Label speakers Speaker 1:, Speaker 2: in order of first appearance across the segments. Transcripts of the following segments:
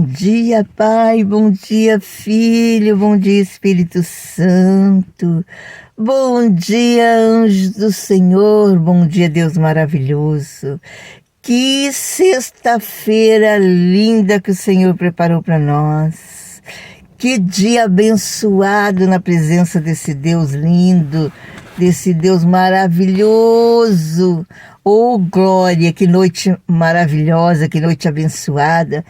Speaker 1: dia, Pai, bom dia, Filho, bom dia, Espírito Santo, bom dia, anjos do Senhor, bom dia, Deus maravilhoso. Que sexta-feira linda que o Senhor preparou para nós. Que dia abençoado na presença desse Deus lindo, desse Deus maravilhoso. Oh, glória, que noite maravilhosa, que noite abençoada.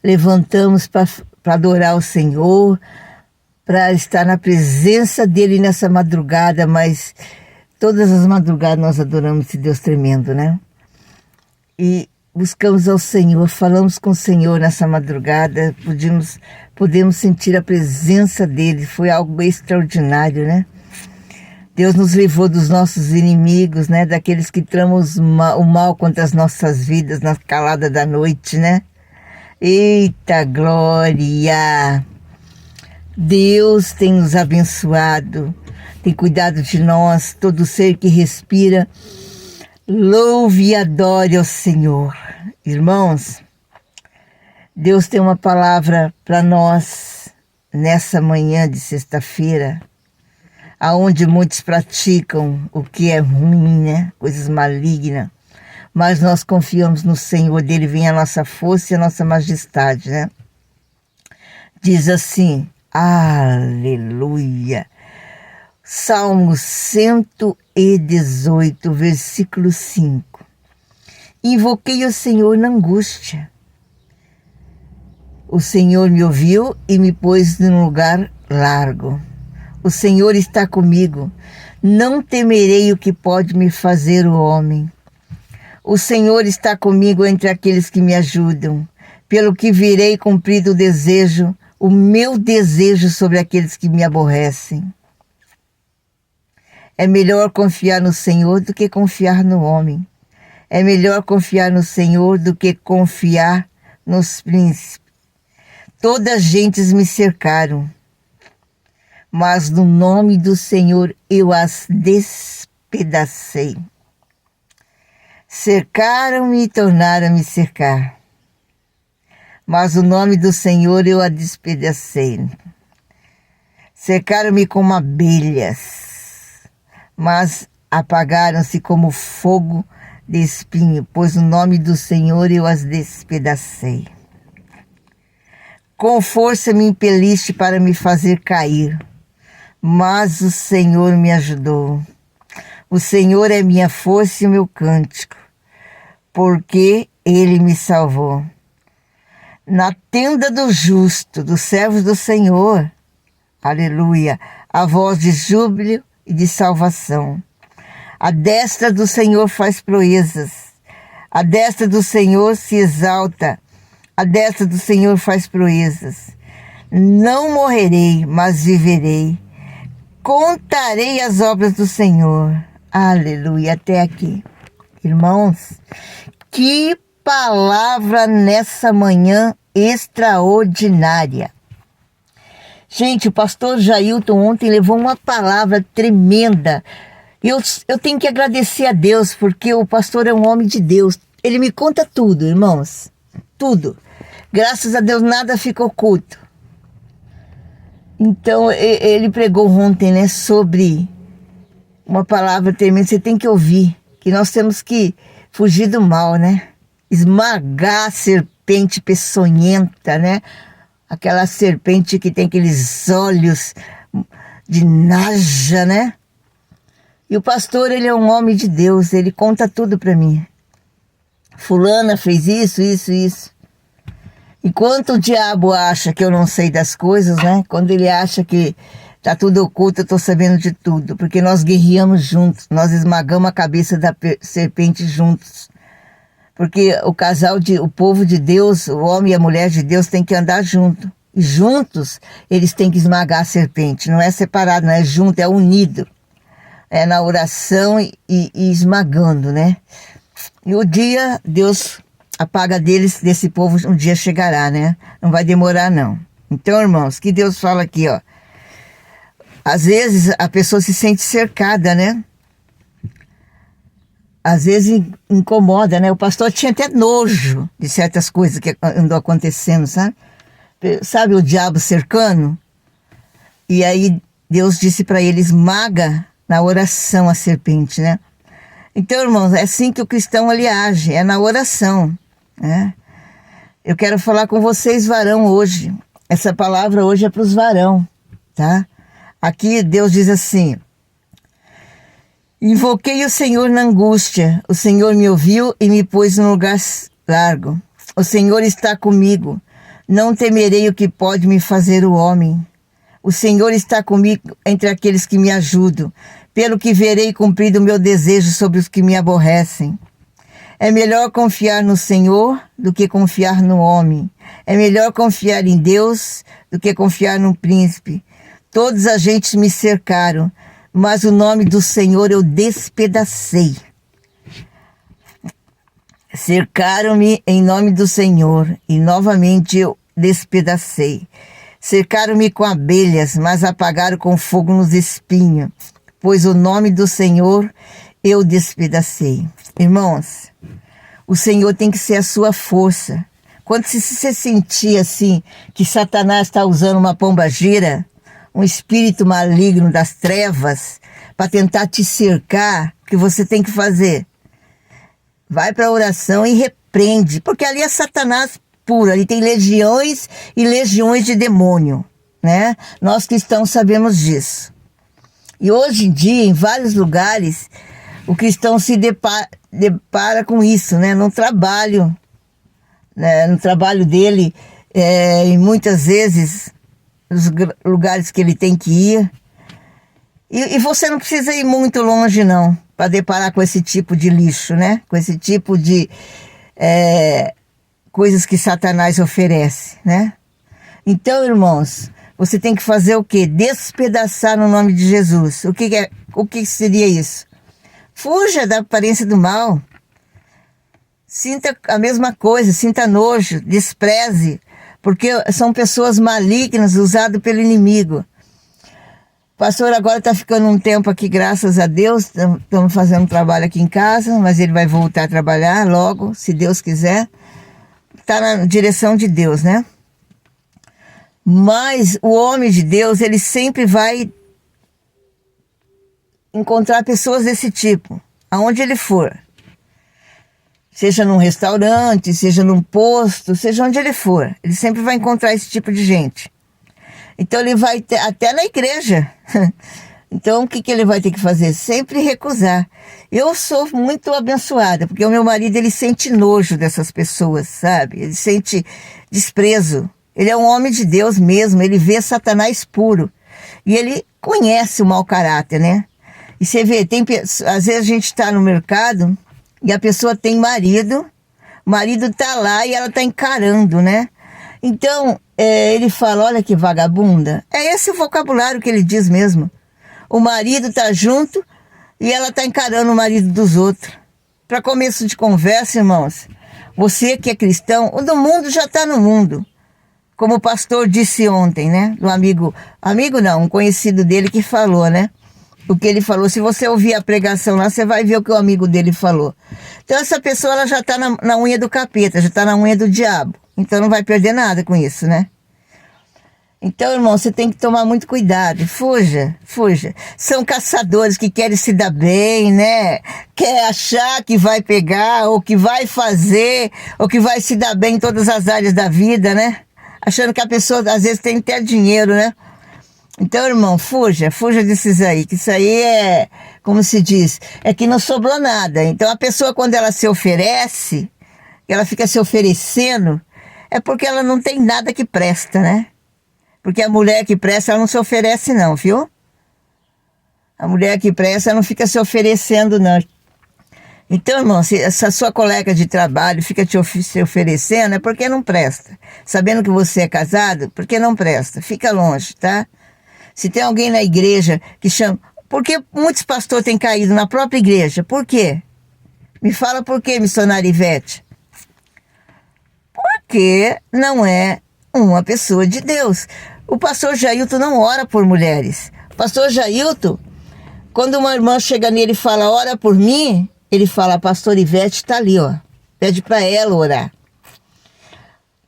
Speaker 1: Levantamos para adorar o Senhor, para estar na presença dEle nessa madrugada, mas todas as madrugadas nós adoramos esse Deus tremendo, né? E buscamos ao Senhor, falamos com o Senhor nessa madrugada, podemos sentir a presença dEle, foi algo extraordinário, né? Deus nos livrou dos nossos inimigos, né? Daqueles que tramam o mal contra as nossas vidas na calada da noite, né? Eita glória! Deus tem nos abençoado, tem cuidado de nós, todo ser que respira. Louve e adore ao Senhor. Irmãos, Deus tem uma palavra para nós nessa manhã de sexta-feira, aonde muitos praticam o que é ruim, né? Coisas malignas. Mas nós confiamos no Senhor, dele vem a nossa força e a nossa majestade, né? Diz assim, aleluia. Salmo 118, versículo 5. Invoquei o Senhor na angústia. O Senhor me ouviu e me pôs num lugar largo. O Senhor está comigo. Não temerei o que pode me fazer o homem. O Senhor está comigo entre aqueles que me ajudam. Pelo que virei cumprido o meu desejo sobre aqueles que me aborrecem. É melhor confiar no Senhor do que confiar no homem. É melhor confiar no Senhor do que confiar nos príncipes. Todas as gentes me cercaram, mas no nome do Senhor eu as despedacei. Cercaram-me e tornaram a me cercar, mas no nome do Senhor eu a despedacei. Cercaram-me como abelhas, mas apagaram-se como fogo de espinho, pois no nome do Senhor eu as despedacei. Com força me impeliste para me fazer cair, mas o Senhor me ajudou. O Senhor é minha força e meu cântico, porque Ele me salvou. Na tenda do justo, dos servos do Senhor, aleluia, a voz de júbilo e de salvação. A destra do Senhor faz proezas. A destra do Senhor se exalta. A destra do Senhor faz proezas. Não morrerei, mas viverei. Contarei as obras do Senhor. Aleluia, até aqui. Irmãos, que palavra nessa manhã extraordinária. Gente, o pastor Jailton ontem levou uma palavra tremenda. Eu tenho que agradecer a Deus, porque o pastor é um homem de Deus. Ele me conta tudo, irmãos. Tudo. Graças a Deus nada fica oculto. Então, ele pregou ontem, né, sobre uma palavra tremenda. Você tem que ouvir, que nós temos que fugir do mal, né? Esmagar a serpente peçonhenta, né? Aquela serpente que tem aqueles olhos de naja, né? E o pastor, ele é um homem de Deus, ele conta tudo para mim. Fulana fez isso. Enquanto o diabo acha que eu não sei das coisas, né? Quando ele acha que tá tudo oculto, eu tô sabendo de tudo. Porque nós guerreamos juntos, nós esmagamos a cabeça da serpente juntos. Porque o povo de Deus, o homem e a mulher de Deus tem que andar junto. E juntos, eles têm que esmagar a serpente. Não é separado, não é junto, é unido. É na oração e esmagando, né? E o dia, Deus apaga desse povo, um dia chegará, né? Não vai demorar, não. Então, irmãos, que Deus fala aqui, ó. Às vezes, a pessoa se sente cercada, né? às vezes incomoda, né? O pastor tinha até nojo de certas coisas que andou acontecendo, sabe? Sabe o diabo cercando? E aí Deus disse para ele, esmaga na oração a serpente, né? Então, irmãos, é assim que o cristão ele age, é na oração, né? Eu quero falar com vocês, varão, hoje. Essa palavra hoje é para os varão, tá? Aqui Deus diz assim: invoquei o Senhor na angústia, o Senhor me ouviu e me pôs num lugar largo. O Senhor está comigo, não temerei o que pode me fazer o homem. O Senhor está comigo entre aqueles que me ajudam, pelo que verei cumprido o meu desejo sobre os que me aborrecem. É melhor confiar no Senhor do que confiar no homem. É melhor confiar em Deus do que confiar num príncipe. Todos os agentes me cercaram, mas o nome do Senhor eu despedacei. Cercaram-me em nome do Senhor, e novamente eu despedacei. Cercaram-me com abelhas, mas apagaram com fogo nos espinhos, pois o nome do Senhor eu despedacei. Irmãos, o Senhor tem que ser a sua força. Quando você sentir assim, que Satanás está usando uma pombagira, um espírito maligno das trevas, para tentar te cercar, o que você tem que fazer? Vai para a oração e repreende, porque ali é Satanás puro, ali tem legiões e legiões de demônio, né? Nós cristãos sabemos disso. E hoje em dia, em vários lugares, o cristão se depara com isso, né? No trabalho, né? No trabalho dele, e muitas vezes, nos lugares que ele tem que ir. E você não precisa ir muito longe, não, para deparar com esse tipo de lixo, né? Com esse tipo de coisas que Satanás oferece, né? Então, irmãos, você tem que fazer o quê? Despedaçar no nome de Jesus. O que seria isso? Fuja da aparência do mal. Sinta a mesma coisa, sinta nojo, despreze, porque são pessoas malignas usadas pelo inimigo. O pastor agora está ficando um tempo aqui, graças a Deus, estamos fazendo um trabalho aqui em casa, mas ele vai voltar a trabalhar logo, se Deus quiser. Está na direção de Deus, né? Mas o homem de Deus, ele sempre vai encontrar pessoas desse tipo, aonde ele for. Seja num restaurante, seja num posto, seja onde ele for. Ele sempre vai encontrar esse tipo de gente. Então ele vai até na igreja. Então o que ele vai ter que fazer? Sempre recusar. Eu sou muito abençoada, porque o meu marido, ele sente nojo dessas pessoas, sabe? Ele sente desprezo. Ele é um homem de Deus mesmo, ele vê Satanás puro. E ele conhece o mau caráter, né? E você vê, às vezes a gente está no mercado e a pessoa tem marido, o marido está lá e ela está encarando, né? Então, ele fala, olha que vagabunda. É esse o vocabulário que ele diz mesmo. O marido está junto e ela está encarando o marido dos outros. Para começo de conversa, irmãos, você que é cristão, o do mundo já está no mundo. Como o pastor disse ontem, né? Do amigo não, um conhecido dele que falou, né? O que ele falou, se você ouvir a pregação lá, você vai ver o que o amigo dele falou. Então essa pessoa, ela já está na unha do capeta, já está na unha do diabo. Então não vai perder nada com isso, né? Então, irmão, você tem que tomar muito cuidado. Fuja. São caçadores que querem se dar bem, né? Quer achar que vai pegar, ou que vai fazer, ou que vai se dar bem em todas as áreas da vida, né? Achando que a pessoa, às vezes, tem até dinheiro, né? Então, irmão, fuja desses aí, que isso aí é, como se diz, é que não sobrou nada. Então, a pessoa, quando ela se oferece, ela fica se oferecendo, é porque ela não tem nada que presta, né? Porque a mulher que presta, ela não se oferece não, viu? A mulher que presta, ela não fica se oferecendo não. Então, irmão, se essa sua colega de trabalho fica se oferecendo, é porque não presta. Sabendo que você é casado, porque não presta. Fica longe, tá? Se tem alguém na igreja que chama... Por que muitos pastores têm caído na própria igreja? Por quê? Me fala por quê, missionária Ivete? Porque não é uma pessoa de Deus. O pastor Jailton não ora por mulheres. O pastor Jailton, quando uma irmã chega nele e fala, ora por mim, ele fala, a pastora Ivete está ali, ó. Pede para ela orar.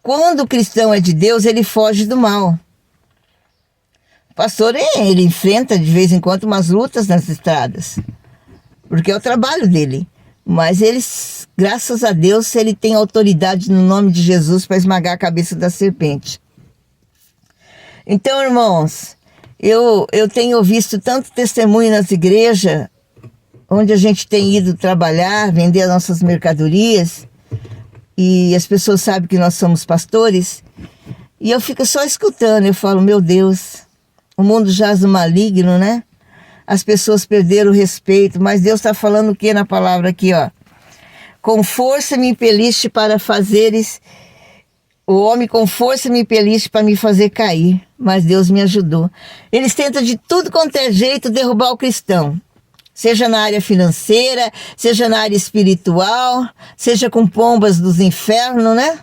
Speaker 1: Quando o cristão é de Deus, ele foge do mal. O pastor, ele enfrenta de vez em quando umas lutas nas estradas, porque é o trabalho dele. Mas ele, graças a Deus, ele tem autoridade no nome de Jesus para esmagar a cabeça da serpente. Então, irmãos, eu tenho visto tanto testemunho nas igrejas, onde a gente tem ido trabalhar, vender as nossas mercadorias, e as pessoas sabem que nós somos pastores, e eu fico só escutando, eu falo, meu Deus, o mundo jaz no maligno, né? As pessoas perderam o respeito, mas Deus está falando o que na palavra aqui, ó? Com força me impeliste para fazeres, o homem com força me impeliste para me fazer cair, mas Deus me ajudou. Eles tentam de tudo quanto é jeito derrubar o cristão, seja na área financeira, seja na área espiritual, seja com pombas dos infernos, né?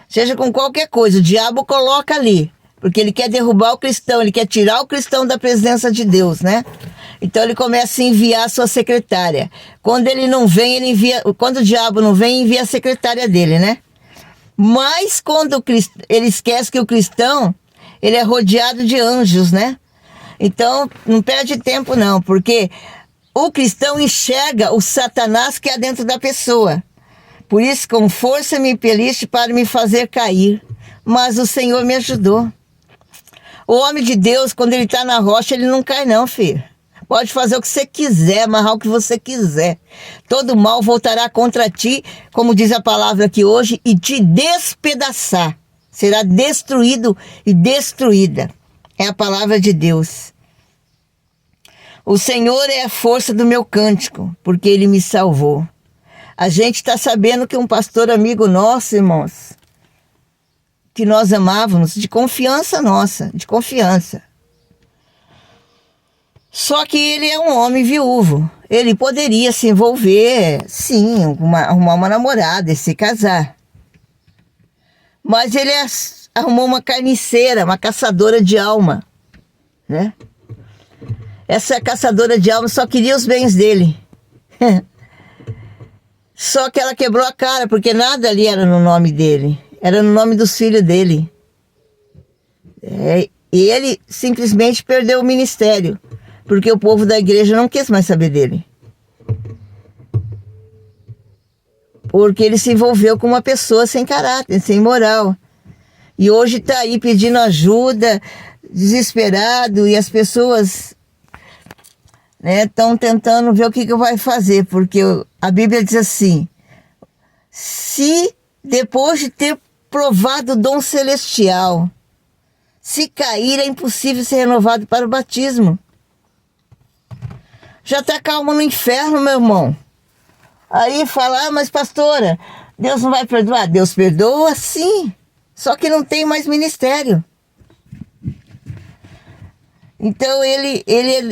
Speaker 1: Seja com qualquer coisa, o diabo coloca ali, porque ele quer derrubar o cristão, ele quer tirar o cristão da presença de Deus, né? Então ele começa a enviar a sua secretária. Quando ele não vem, ele envia. Quando o diabo não vem, envia a secretária dele, né? Mas quando ele esquece que o cristão, ele é rodeado de anjos, né? Então não perde tempo não, porque o cristão enxerga o Satanás que há dentro da pessoa. Por isso, com força me impeliste para me fazer cair, mas o Senhor me ajudou. O homem de Deus, quando ele está na rocha, ele não cai não, filho. Pode fazer o que você quiser, amarrar o que você quiser. Todo mal voltará contra ti, como diz a palavra aqui hoje, e te despedaçar. Será destruído e destruída. É a palavra de Deus. O Senhor é a força do meu cântico, porque Ele me salvou. A gente está sabendo que um pastor amigo nosso, irmãos, que nós amávamos, de confiança nossa, de confiança. Só que ele é um homem viúvo. Ele poderia se envolver, sim, arrumar uma namorada e se casar. Mas ele arrumou uma carniceira, uma caçadora de alma, né? Essa caçadora de alma só queria os bens dele. Só que ela quebrou a cara, porque nada ali era no nome dele. Era no nome dos filhos dele. E ele simplesmente perdeu o ministério, porque o povo da igreja não quis mais saber dele. Porque ele se envolveu com uma pessoa sem caráter, sem moral. E hoje está aí pedindo ajuda, desesperado, e as pessoas estão tentando ver o que vai fazer, porque a Bíblia diz assim, se depois de ter provado o dom celestial, se cair é impossível ser renovado para o batismo. Já está calmo no inferno, meu irmão. Aí fala, mas pastora, Deus não vai perdoar? Deus perdoa, sim. Só que não tem mais ministério. Então ele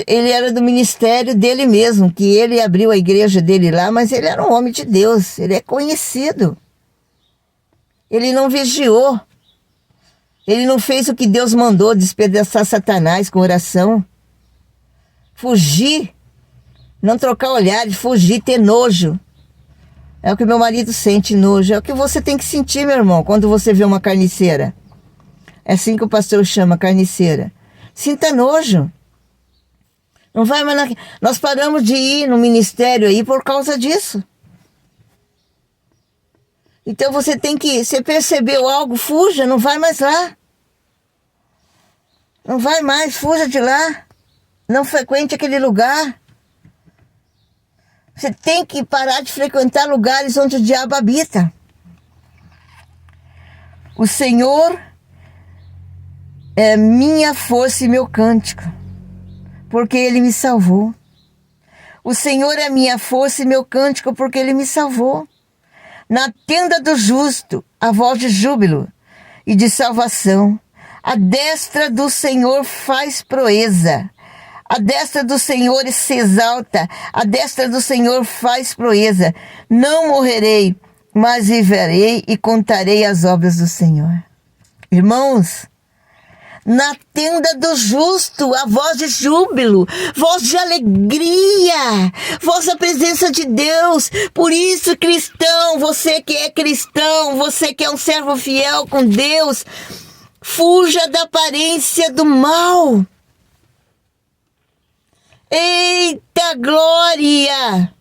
Speaker 1: era do ministério dele mesmo, que ele abriu a igreja dele lá, mas ele era um homem de Deus, ele é conhecido. Ele não vigiou. Ele não fez o que Deus mandou, despedaçar Satanás com oração. Fugir. Não trocar olhares, fugir, ter nojo. É o que meu marido sente, nojo. É o que você tem que sentir, meu irmão, quando você vê uma carniceira. É assim que o pastor chama, carniceira. Sinta nojo. Não vai mais Nós paramos de ir no ministério aí por causa disso. Então você tem que, você percebeu algo, fuja, não vai mais lá. Não vai mais, fuja de lá. Não frequente aquele lugar. Você tem que parar de frequentar lugares onde o diabo habita. O Senhor é minha força e meu cântico, porque Ele me salvou. O Senhor é minha força e meu cântico, porque Ele me salvou. Na tenda do justo, a voz de júbilo e de salvação. A destra do Senhor faz proeza. A destra do Senhor se exalta, a destra do Senhor faz proeza. Não morrerei, mas viverei e contarei as obras do Senhor. Irmãos, Na tenda do justo, a voz de júbilo, voz de alegria, voz da presença de Deus. Por isso, cristão, você que é cristão, você que é um servo fiel com Deus, fuja da aparência do mal. Eita glória!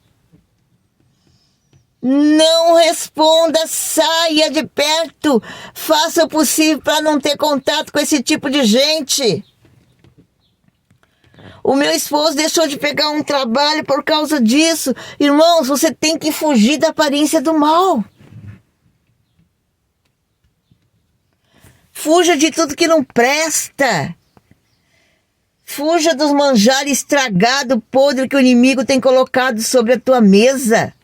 Speaker 1: Não responda, saia de perto, faça o possível para não ter contato com esse tipo de gente. O meu esposo deixou de pegar um trabalho por causa disso. Irmãos, você tem que fugir da aparência do mal. Fuja de tudo que não presta. Fuja dos manjares estragados, podre que o inimigo tem colocado sobre a tua mesa.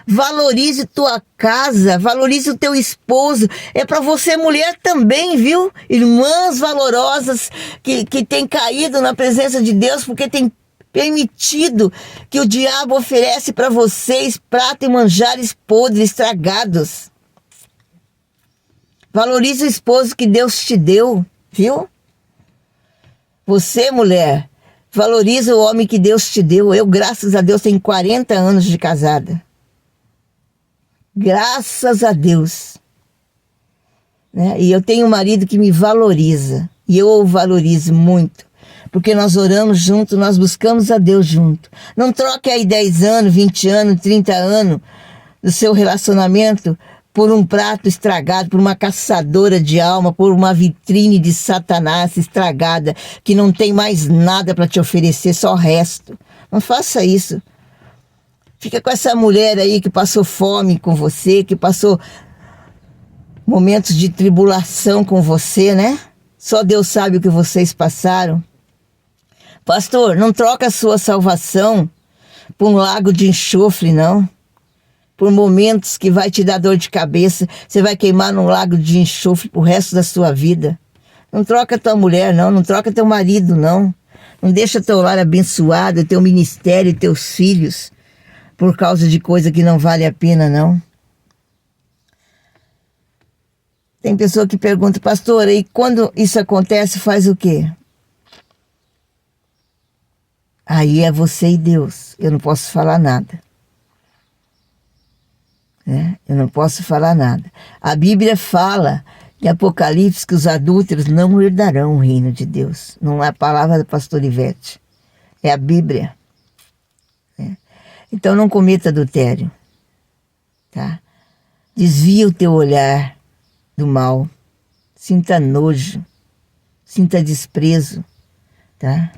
Speaker 1: Valorize tua casa, valorize o teu esposo. É para você mulher também, viu? Irmãs valorosas que têm caído na presença de Deus porque tem permitido que o diabo oferece para vocês prato e manjares podres, estragados. Valorize o esposo que Deus te deu, viu? Você, mulher, valoriza o homem que Deus te deu. Eu, graças a Deus, tenho 40 anos de casada. Graças a Deus. Né? E eu tenho um marido que me valoriza. E eu o valorizo muito. Porque nós oramos junto, nós buscamos a Deus junto. Não troque aí 10 anos, 20 anos, 30 anos do seu relacionamento por um prato estragado, por uma caçadora de alma, por uma vitrine de Satanás estragada, que não tem mais nada para te oferecer, só resto. Não faça isso. Fica com essa mulher aí que passou fome com você, que passou momentos de tribulação com você, né? Só Deus sabe o que vocês passaram. Pastor, não troca a sua salvação por um lago de enxofre, não. Por momentos que vai te dar dor de cabeça, você vai queimar num lago de enxofre pro resto da sua vida. Não troca tua mulher, não. Não troca teu marido, não. Não deixa teu lar abençoado, teu ministério, teus filhos, por causa de coisa que não vale a pena, não. Tem pessoa que pergunta, pastor, e quando isso acontece, faz o quê? Aí é você e Deus. Eu não posso falar nada. Eu não posso falar nada. A Bíblia fala em Apocalipse que os adúlteros não herdarão o reino de Deus. Não é a palavra da pastora Ivete. É a Bíblia. Então não cometa adultério. Tá? Desvia o teu olhar do mal. Sinta nojo. Sinta desprezo. Tá?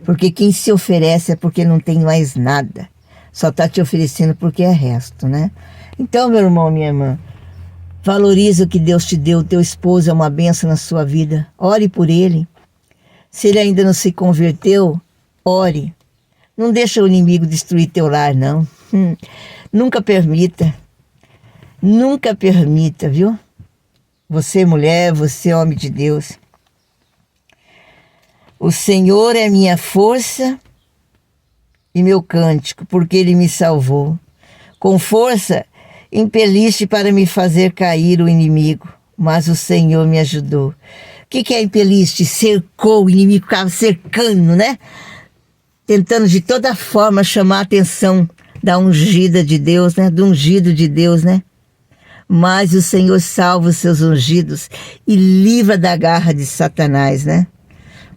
Speaker 1: Porque quem se oferece é porque não tem mais nada. Só está te oferecendo porque é resto, né? Então, meu irmão, minha irmã, valoriza o que Deus te deu. O teu esposo é uma bênção na sua vida. Ore por ele. Se ele ainda não se converteu, ore. Não deixa o inimigo destruir teu lar, não. Nunca permita. Nunca permita, viu? Você, mulher, você, homem de Deus. O Senhor é minha força e meu cântico, porque Ele me salvou. Com força, impeliste para me fazer cair o inimigo, mas o Senhor me ajudou. O que é impeliste? Cercou, o inimigo ficava cercando, né? Tentando de toda forma chamar a atenção da ungida de Deus, né? Do ungido de Deus, né? Mas o Senhor salva os seus ungidos e livra da garra de Satanás, né?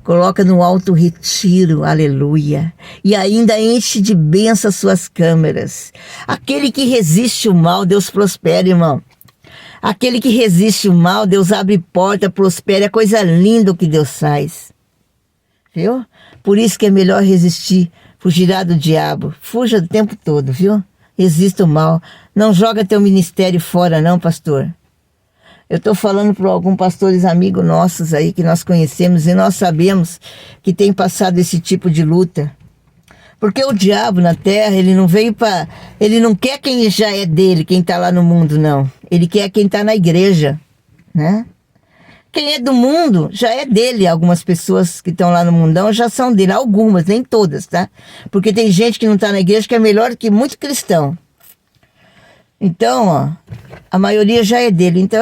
Speaker 1: Coloca no alto retiro, aleluia. E ainda enche de bênção as suas câmeras. Aquele que resiste o mal, Deus prospera, irmão. Aquele que resiste o mal, Deus abre porta, prospera. É coisa linda o que Deus faz. Viu? Por isso que é melhor resistir, fugirá do diabo. Fuja o tempo todo, viu? Resista o mal. Não joga teu ministério fora, não, pastor. Eu estou falando para alguns pastores amigos nossos aí que nós conhecemos e nós sabemos que tem passado esse tipo de luta. Porque o diabo na terra, ele não veio para... Ele não quer quem já é dele, quem está lá no mundo, não. Ele quer quem está na igreja, né? Quem é do mundo já é dele. Algumas pessoas que estão lá no mundão já são dele. Algumas, nem todas, tá? Porque tem gente que não está na igreja que é melhor que muito cristão. Então, ó, a maioria já é dele. Então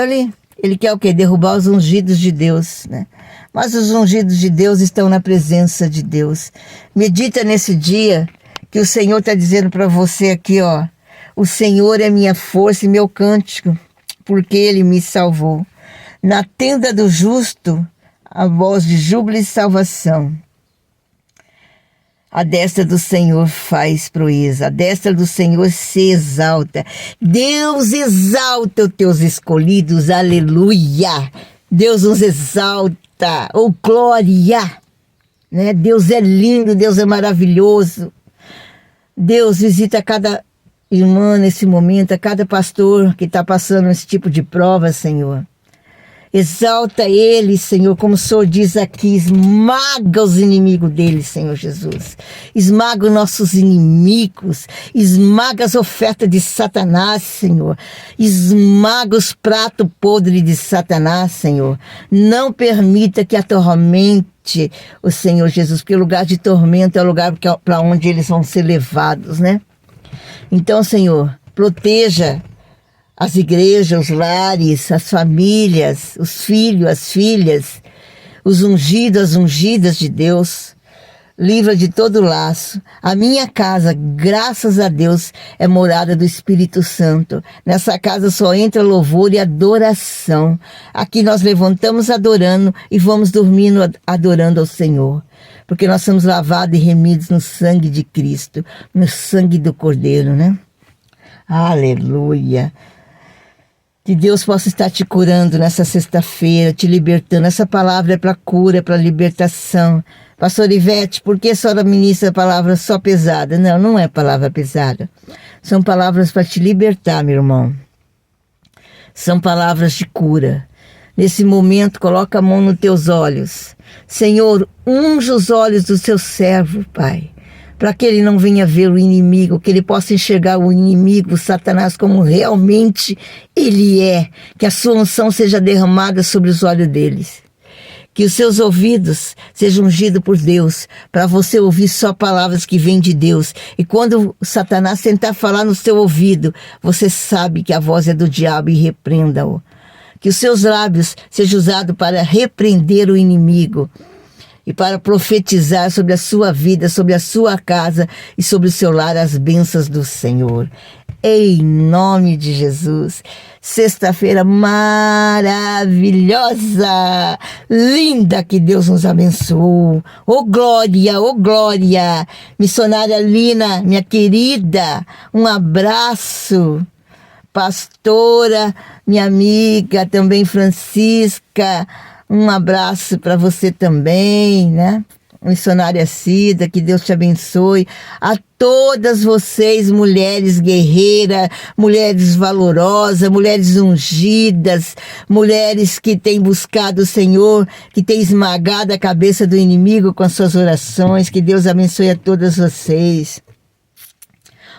Speaker 1: Ele quer o quê? Derrubar os ungidos de Deus, né? Mas os ungidos de Deus estão na presença de Deus. Medita nesse dia que o Senhor está dizendo para você aqui, ó. O Senhor é minha força e meu cântico, porque Ele me salvou. Na tenda do justo, a voz de júbilo e salvação. A destra do Senhor faz proeza, a destra do Senhor se exalta. Deus exalta os teus escolhidos, aleluia. Deus nos exalta, oh glória. Né? Deus é lindo, Deus é maravilhoso. Deus visita cada irmã nesse momento, a cada pastor que está passando esse tipo de prova, Senhor. Exalta ele, Senhor, como o Senhor diz aqui, esmaga os inimigos dele, Senhor Jesus. Esmaga os nossos inimigos, esmaga as ofertas de Satanás, Senhor. Esmaga os pratos podres de Satanás, Senhor. Não permita que atormente o Senhor Jesus, porque o lugar de tormento é o lugar para onde eles vão ser levados, né? Então, Senhor, proteja as igrejas, os lares, as famílias, os filhos, as filhas, os ungidos, as ungidas de Deus. Livra de todo laço. A minha casa, graças a Deus, é morada do Espírito Santo. Nessa casa só entra louvor e adoração. Aqui nós levantamos adorando e vamos dormindo adorando ao Senhor. Porque nós somos lavados e remidos no sangue de Cristo, no sangue do Cordeiro, né? Aleluia. Que Deus possa estar te curando nessa sexta-feira, te libertando. Essa palavra é para cura, é para libertação. Pastor Ivete, por que a senhora ministra a palavra só pesada? Não, não é palavra pesada. São palavras para te libertar, meu irmão. São palavras de cura. Nesse momento, coloca a mão nos teus olhos. Senhor, unge os olhos do seu servo, Pai, para que ele não venha ver o inimigo, que ele possa enxergar o inimigo, Satanás, como realmente ele é. Que a sua unção seja derramada sobre os olhos deles. Que os seus ouvidos sejam ungidos por Deus, para você ouvir só palavras que vêm de Deus. E quando Satanás tentar falar no seu ouvido, você sabe que a voz é do diabo e repreenda-o. Que os seus lábios sejam usados para repreender o inimigo e para profetizar sobre a sua vida, sobre a sua casa e sobre o seu lar as bênçãos do Senhor. Em nome de Jesus. Sexta-feira maravilhosa, linda, que Deus nos abençoou. Oh glória, oh glória. Missionária Lina, minha querida, um abraço. Pastora, minha amiga também Francisca, um abraço para você também, né? Missionária Cida, que Deus te abençoe. A todas vocês, mulheres guerreiras, mulheres valorosas, mulheres ungidas, mulheres que têm buscado o Senhor, que têm esmagado a cabeça do inimigo com as suas orações. Que Deus abençoe a todas vocês.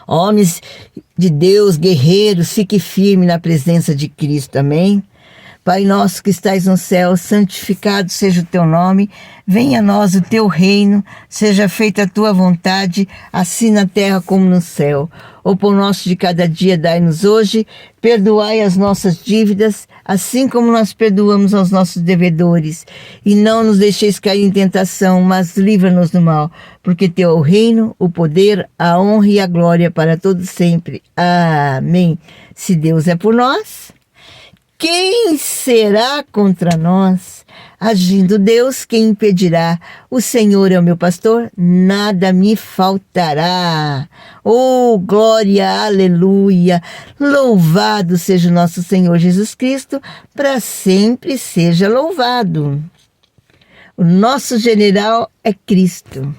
Speaker 1: Homens de Deus, guerreiros, fique firme na presença de Cristo, amém? Pai nosso que estais no céu, santificado seja o teu nome, venha a nós o teu reino, seja feita a tua vontade, assim na terra como no céu. O pão nosso de cada dia dai-nos hoje, perdoai as nossas dívidas, assim como nós perdoamos aos nossos devedores. E não nos deixeis cair em tentação, mas livra-nos do mal, porque teu é o reino, o poder, a honra e a glória para todos sempre. Amém. Se Deus é por nós, quem será contra nós? Agindo Deus, quem impedirá? O Senhor é o meu pastor, nada me faltará. Oh, glória, aleluia. Louvado seja o nosso Senhor Jesus Cristo, para sempre seja louvado. O nosso general é Cristo.